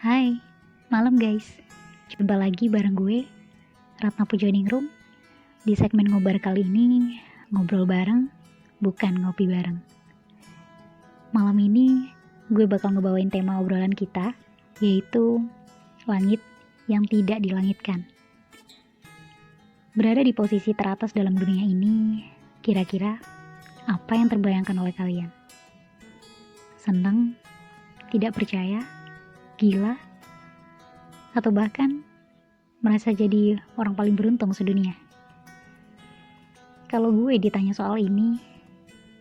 Hai, malam guys. Jumpa lagi bareng gue, Ratna Pujoningrum. Di segmen ngobar kali ini, ngobrol bareng, bukan ngopi bareng. Malam ini, gue bakal ngebawain tema obrolan kita, yaitu langit yang tidak dilangitkan. Berada di posisi teratas dalam dunia ini, kira-kira apa yang terbayangkan oleh kalian? Senang? Tidak percaya? Gila? Atau bahkan merasa jadi orang paling beruntung sedunia? Kalau gue ditanya soal ini,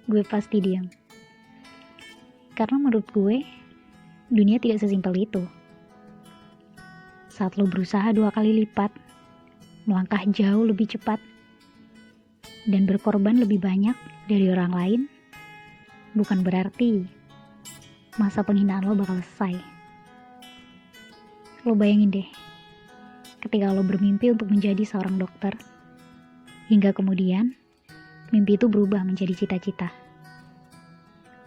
gue pasti diam. Karena menurut gue, dunia tidak sesimpel itu. Saat lo berusaha 2 kali lipat, melangkah jauh lebih cepat, dan berkorban lebih banyak dari orang lain, bukan berarti masa penghinaan lo bakal selesai. Lo bayangin deh, ketika lo bermimpi untuk menjadi seorang dokter, hingga kemudian mimpi itu berubah menjadi cita-cita.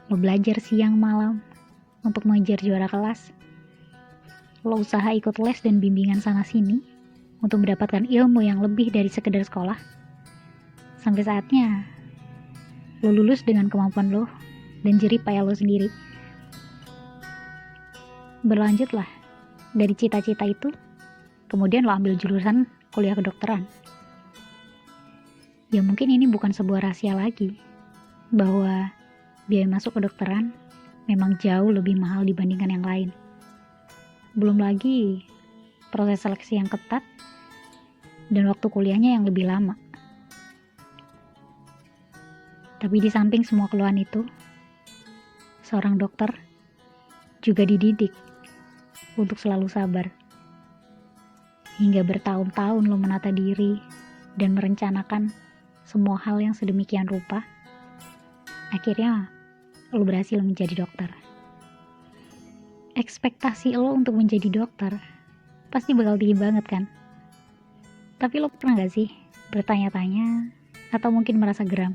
Lo belajar siang malam untuk mengejar juara kelas. Lo usaha ikut les dan bimbingan sana-sini untuk mendapatkan ilmu yang lebih dari sekedar sekolah. Sampai saatnya lo lulus dengan kemampuan lo dan jerih payah lo sendiri. Berlanjutlah dari cita-cita itu, kemudian lo ambil jurusan kuliah kedokteran. Ya mungkin ini bukan sebuah rahasia lagi, bahwa biaya masuk kedokteran memang jauh lebih mahal dibandingkan yang lain. Belum lagi proses seleksi yang ketat dan waktu kuliahnya yang lebih lama. Tapi di samping semua keluhan itu, seorang dokter juga dididik untuk selalu sabar. Hingga bertahun-tahun lo menata diri dan merencanakan semua hal yang sedemikian rupa, akhirnya lo berhasil menjadi dokter. Ekspektasi lo untuk menjadi dokter pasti bakal tinggi banget kan? Tapi lo pernah gak sih bertanya-tanya atau mungkin merasa geram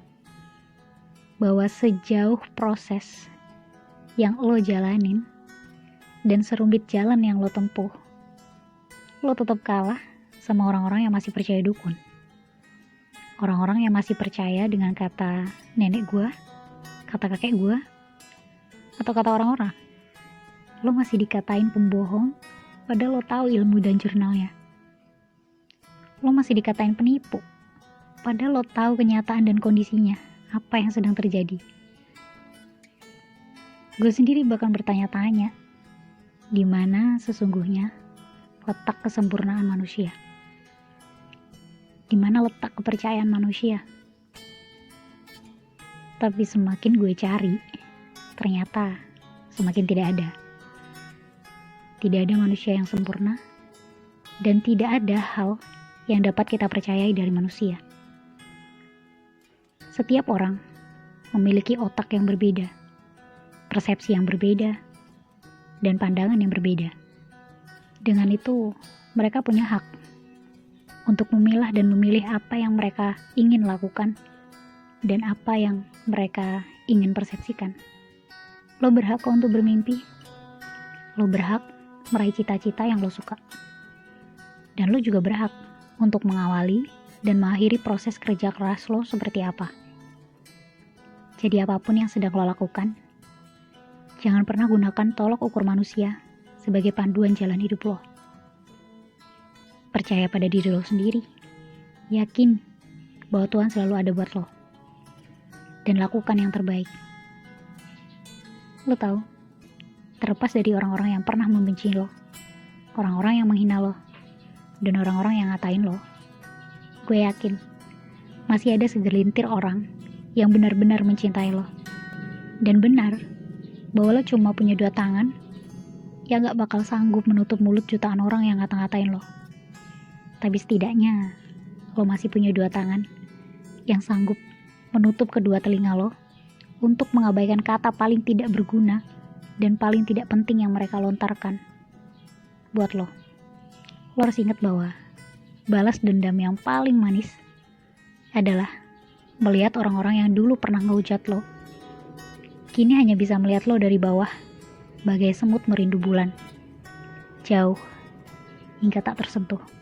bahwa sejauh proses yang lo jalanin dan serumit jalan yang lo tempuh, lo tetap kalah sama orang-orang yang masih percaya dukun. Orang-orang yang masih percaya dengan kata nenek gue, kata kakek gue, atau kata orang-orang. Lo masih dikatain pembohong, padahal lo tahu ilmu dan jurnalnya. Lo masih dikatain penipu, padahal lo tahu kenyataan dan kondisinya, apa yang sedang terjadi. Gue sendiri bahkan bertanya-tanya, di mana sesungguhnya letak kesempurnaan manusia? Di mana letak kepercayaan manusia? Tapi semakin gue cari, ternyata semakin tidak ada. Tidak ada manusia yang sempurna, dan tidak ada hal yang dapat kita percayai dari manusia. Setiap orang memiliki otak yang berbeda, persepsi yang berbeda, dan pandangan yang berbeda. Dengan itu, mereka punya hak untuk memilah dan memilih apa yang mereka ingin lakukan dan apa yang mereka ingin persepsikan. Lo berhak untuk bermimpi. Lo berhak meraih cita-cita yang lo suka. Dan lo juga berhak untuk mengawali dan mengakhiri proses kerja keras lo seperti apa. Jadi apapun yang sedang lo lakukan, jangan pernah gunakan tolok ukur manusia sebagai panduan jalan hidup lo. Percaya pada diri lo sendiri. Yakin bahwa Tuhan selalu ada buat lo. Dan lakukan yang terbaik. Lo tahu, terlepas dari orang-orang yang pernah membenci lo, orang-orang yang menghina lo, dan orang-orang yang ngatain lo, gue yakin masih ada segelintir orang yang benar-benar mencintai lo. Dan benar bahwa lo cuma punya 2 tangan yang gak bakal sanggup menutup mulut jutaan orang yang ngata-ngatain lo. Tapi setidaknya lo masih punya 2 tangan yang sanggup menutup kedua telinga lo untuk mengabaikan kata paling tidak berguna dan paling tidak penting yang mereka lontarkan buat lo. Lo harus ingat bahwa balas dendam yang paling manis adalah melihat orang-orang yang dulu pernah ngehujat lo kini hanya bisa melihat lo dari bawah, bagai semut merindu bulan. jauh hingga tak tersentuh.